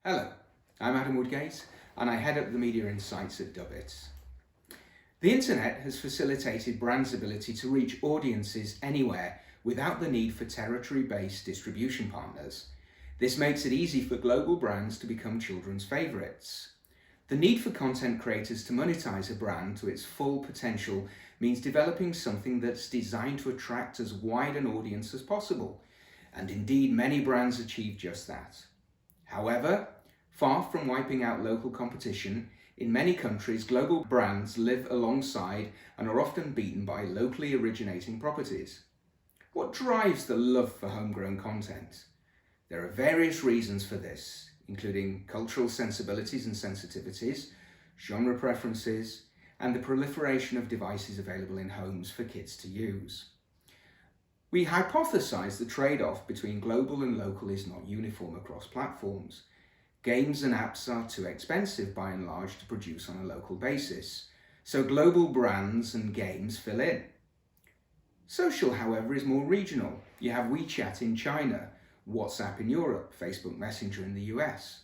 Hello, I'm Adam Woodgate and I head up the media insights at Dubit. The internet has facilitated brands' ability to reach audiences anywhere without the need for territory-based distribution partners. This makes it easy for global brands to become children's favourites. The need for content creators to monetize a brand to its full potential means developing something that's designed to attract as wide an audience as possible. And indeed, many brands achieve just that. However, far from wiping out local competition, in many countries, global brands live alongside and are often beaten by locally originating properties. What drives the love for homegrown content? There are various reasons for this, including cultural sensibilities and sensitivities, genre preferences, and the proliferation of devices available in homes for kids to use. We hypothesize the trade-off between global and local is not uniform across platforms. Games and apps are too expensive by and large to produce on a local basis, so global brands and games fill in. Social, however, is more regional. You have WeChat in China, WhatsApp in Europe, Facebook Messenger in the US.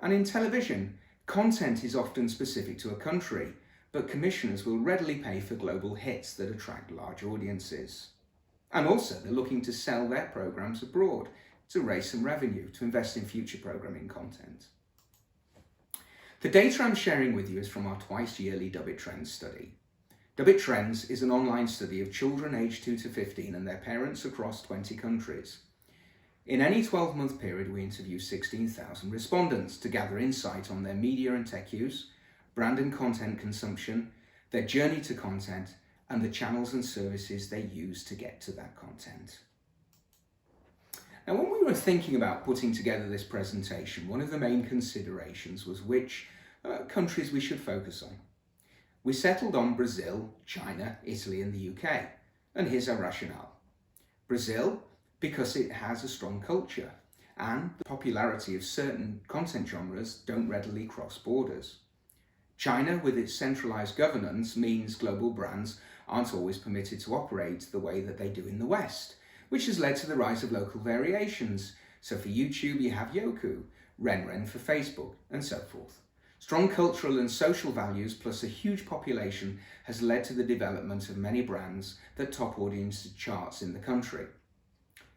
And in television, content is often specific to a country, but commissioners will readily pay for global hits that attract large audiences. And also, they're looking to sell their programs abroad to raise some revenue to invest in future programming content. The data I'm sharing with you is from our twice-yearly Dubit Trends study. Dubit Trends is an online study of children aged 2 to 15 and their parents across 20 countries. In any 12-month period, we interview 16,000 respondents to gather insight on their media and tech use, brand and content consumption, their journey to content, and the channels and services they use to get to that content. Now, when we were thinking about putting together this presentation, one of the main considerations was which countries we should focus on. We settled on Brazil, China, Italy, and the UK, and here's our rationale. Brazil, because it has a strong culture, and the popularity of certain content genres don't readily cross borders. China, with its centralized governance, means global brands aren't always permitted to operate the way that they do in the West, which has led to the rise of local variations. So for YouTube, you have Yoku, Ren for Facebook, and so forth. Strong cultural and social values plus a huge population has led to the development of many brands that top audience charts in the country.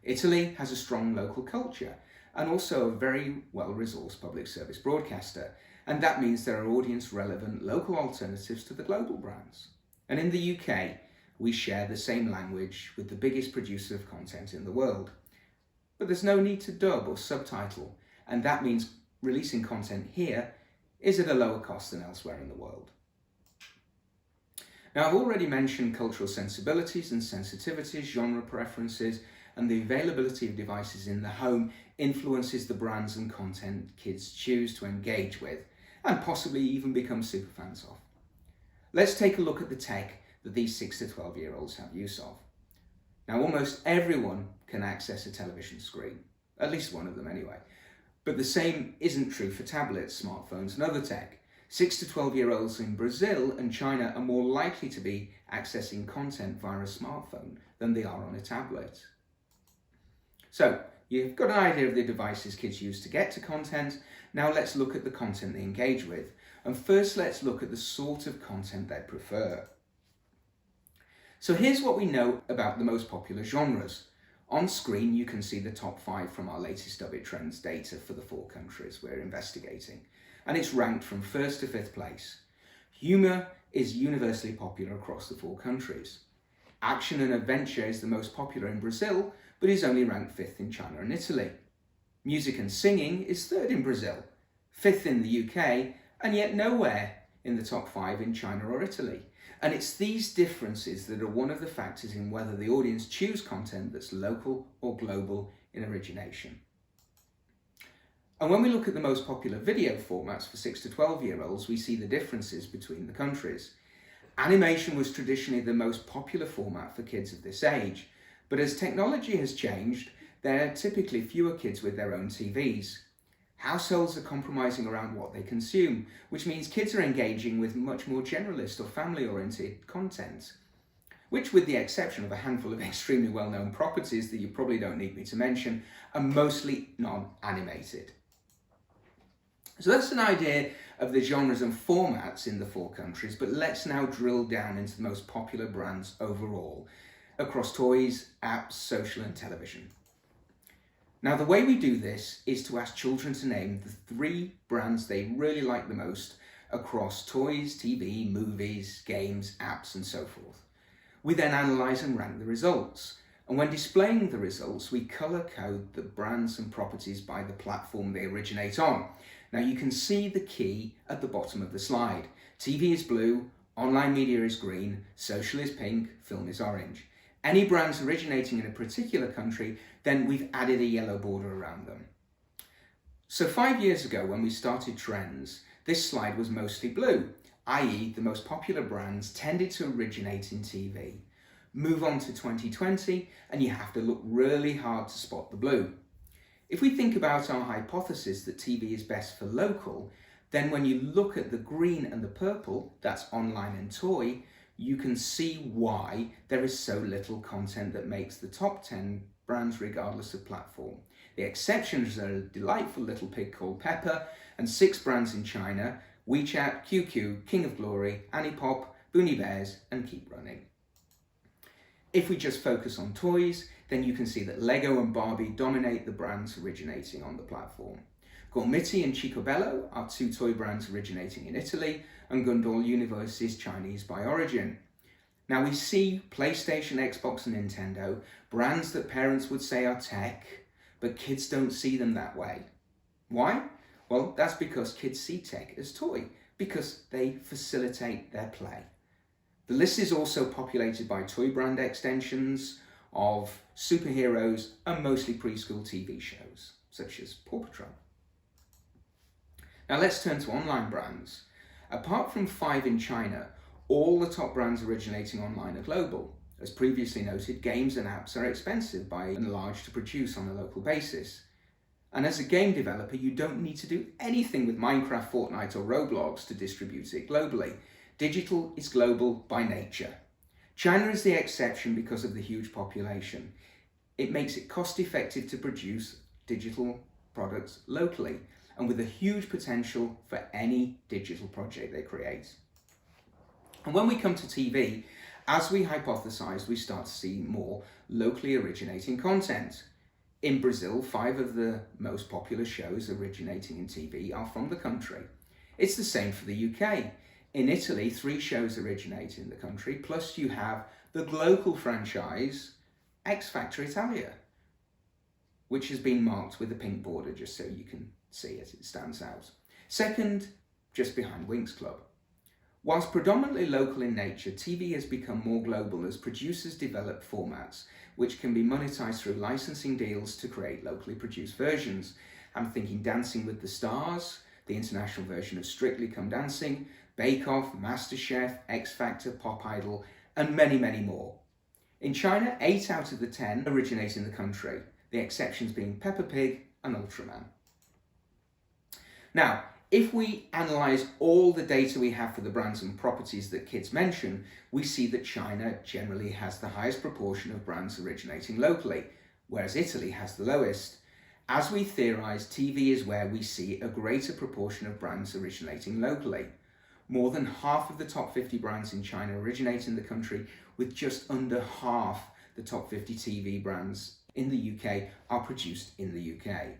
Italy has a strong local culture and also a very well-resourced public service broadcaster, and that means there are audience-relevant local alternatives to the global brands. And in the UK, we share the same language with the biggest producer of content in the world. But there's no need to dub or subtitle, and that means releasing content here is at a lower cost than elsewhere in the world. Now, I've already mentioned cultural sensibilities and sensitivities, genre preferences, and the availability of devices in the home influences the brands and content kids choose to engage with, and possibly even become superfans of. Let's take a look at the tech that these 6 to 12-year-olds have use of. Now, almost everyone can access a television screen, at least one of them anyway. But the same isn't true for tablets, smartphones, and other tech. 6 to 12-year-olds in Brazil and China are more likely to be accessing content via a smartphone than they are on a tablet. So, you've got an idea of the devices kids use to get to content. Now let's look at the content they engage with. And first, let's look at the sort of content they prefer. So here's what we know about the most popular genres. On screen, you can see the top 5 from our latest Dubit Trends data for the 4 countries we're investigating. And it's ranked from 1st to 5th place. Humour is universally popular across the 4 countries. Action and adventure is the most popular in Brazil, but is only ranked 5th in China and Italy. Music and singing is 3rd in Brazil, 5th in the UK, and yet nowhere in the top 5 in China or Italy. And it's these differences that are one of the factors in whether the audience choose content that's local or global in origination. And when we look at the most popular video formats for 6 to 12-year-olds, we see the differences between the countries. Animation was traditionally the most popular format for kids of this age, but as technology has changed, there are typically fewer kids with their own TVs. Households are compromising around what they consume, which means kids are engaging with much more generalist or family-oriented content, which, with the exception of a handful of extremely well-known properties that you probably don't need me to mention, are mostly non-animated. So that's an idea of the genres and formats in the 4 countries, but let's now drill down into the most popular brands overall, across toys, apps, social and television. Now the way we do this is to ask children to name the 3 brands they really like the most across toys, TV, movies, games, apps and so forth. We then analyse and rank the results. And when displaying the results, we colour code the brands and properties by the platform they originate on. Now you can see the key at the bottom of the slide. TV is blue, online media is green, social is pink, film is orange. Any brands originating in a particular country, then we've added a yellow border around them. So 5 years ago when we started Trends, this slide was mostly blue, i.e. the most popular brands tended to originate in TV. Move on to 2020 and you have to look really hard to spot the blue. If we think about our hypothesis that TV is best for local, then when you look at the green and the purple, that's online and toy, you can see why there is so little content that makes the top 10 brands regardless of platform. The exceptions are a delightful little pig called Pepper and 6 brands in China, WeChat, QQ, King of Glory, Anipop, Boonie Bears and Keep Running. If we just focus on toys, then you can see that Lego and Barbie dominate the brands originating on the platform. Gormiti and Chicobello are 2 toy brands originating in Italy, and Gundall Universe is Chinese by origin. Now we see PlayStation, Xbox and Nintendo, brands that parents would say are tech, but kids don't see them that way. Why? Well, that's because kids see tech as toy, because they facilitate their play. The list is also populated by toy brand extensions of superheroes and mostly preschool TV shows, such as Paw Patrol. Now let's turn to online brands. Apart from 5 in China, all the top brands originating online are global. As previously noted, games and apps are expensive by and large to produce on a local basis. And as a game developer, you don't need to do anything with Minecraft, Fortnite or Roblox to distribute it globally. Digital is global by nature. China is the exception because of the huge population. It makes it cost effective to produce digital products locally and with a huge potential for any digital project they create. And when we come to TV, as we hypothesized, we start to see more locally originating content. In Brazil, 5 of the most popular shows originating in TV are from the country. It's the same for the UK. In Italy, 3 shows originate in the country, plus you have the global franchise X Factor Italia, which has been marked with a pink border just so you can see it stands out. Second, just behind Winx Club. Whilst predominantly local in nature, TV has become more global as producers develop formats which can be monetized through licensing deals to create locally produced versions. I'm thinking Dancing with the Stars, the international version of Strictly Come Dancing, Bake Off, MasterChef, X Factor, Pop Idol, and many, many more. In China, 8 out of the 10 originate in the country, the exceptions being Peppa Pig and Ultraman. Now, if we analyse all the data we have for the brands and properties that kids mention, we see that China generally has the highest proportion of brands originating locally, whereas Italy has the lowest. As we theorise, TV is where we see a greater proportion of brands originating locally. More than half of the top 50 brands in China originate in the country, with just under half the top 50 TV brands in the UK are produced in the UK.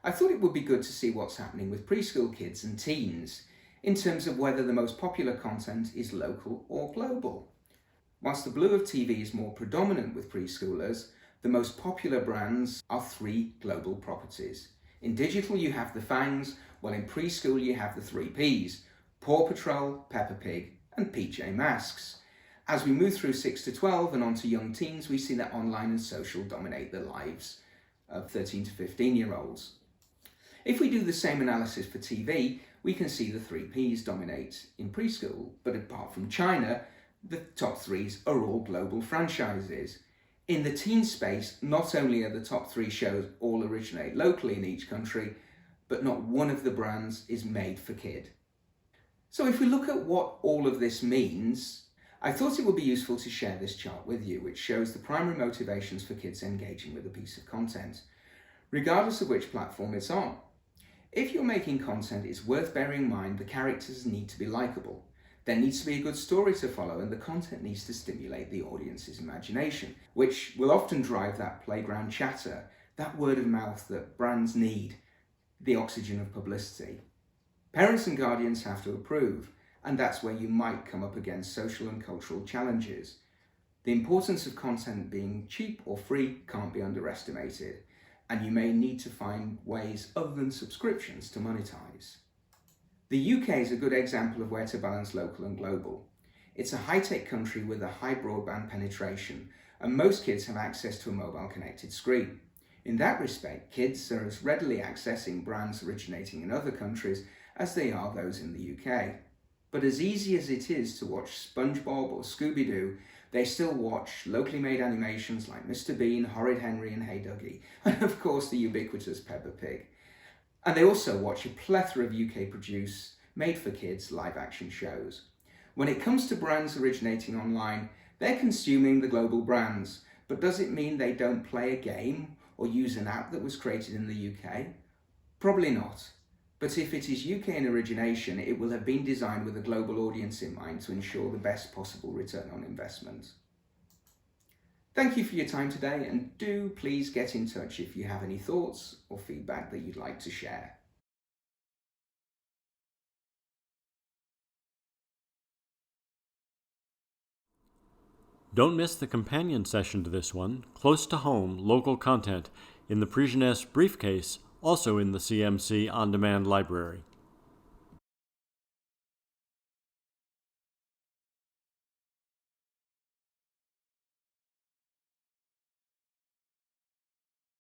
I thought it would be good to see what's happening with preschool kids and teens in terms of whether the most popular content is local or global. Whilst the blue of TV is more predominant with preschoolers, the most popular brands are 3 global properties. In digital you have the Fangs, while in preschool you have the 3 Ps, Paw Patrol, Peppa Pig and PJ Masks. As we move through 6 to 12 and onto young teens, we see that online and social dominate the lives of 13 to 15-year-olds. If we do the same analysis for TV, we can see the 3 Ps dominate in preschool, but apart from China, the top 3s are all global franchises. In the teen space, not only are the top 3 shows all originate locally in each country, but not one of the brands is made for kid. So if we look at what all of this means, I thought it would be useful to share this chart with you, which shows the primary motivations for kids engaging with a piece of content, regardless of which platform it's on. If you're making content, it's worth bearing in mind the characters need to be likable. There needs to be a good story to follow, and the content needs to stimulate the audience's imagination, which will often drive that playground chatter, that word of mouth that brands need, the oxygen of publicity. Parents and guardians have to approve, and that's where you might come up against social and cultural challenges. The importance of content being cheap or free can't be underestimated, and you may need to find ways other than subscriptions to monetize. The UK is a good example of where to balance local and global. It's a high-tech country with a high broadband penetration, and most kids have access to a mobile connected screen. In that respect, kids are as readily accessing brands originating in other countries as they are those in the UK. But as easy as it is to watch SpongeBob or Scooby-Doo, they still watch locally made animations like Mr. Bean, Horrid Henry and Hey Duggee, and of course the ubiquitous Peppa Pig. And they also watch a plethora of UK-produced, made-for-kids live-action shows. When it comes to brands originating online, they're consuming the global brands, but does it mean they don't play a game or use an app that was created in the UK? Probably not. But if it is UK in origination, it will have been designed with a global audience in mind to ensure the best possible return on investment. Thank you for your time today, and do please get in touch if you have any thoughts or feedback that you'd like to share. Don't miss the companion session to this one, Close to Home, Local Content, in the Pre-Jeunesse Briefcase, also in the CMC On Demand Library.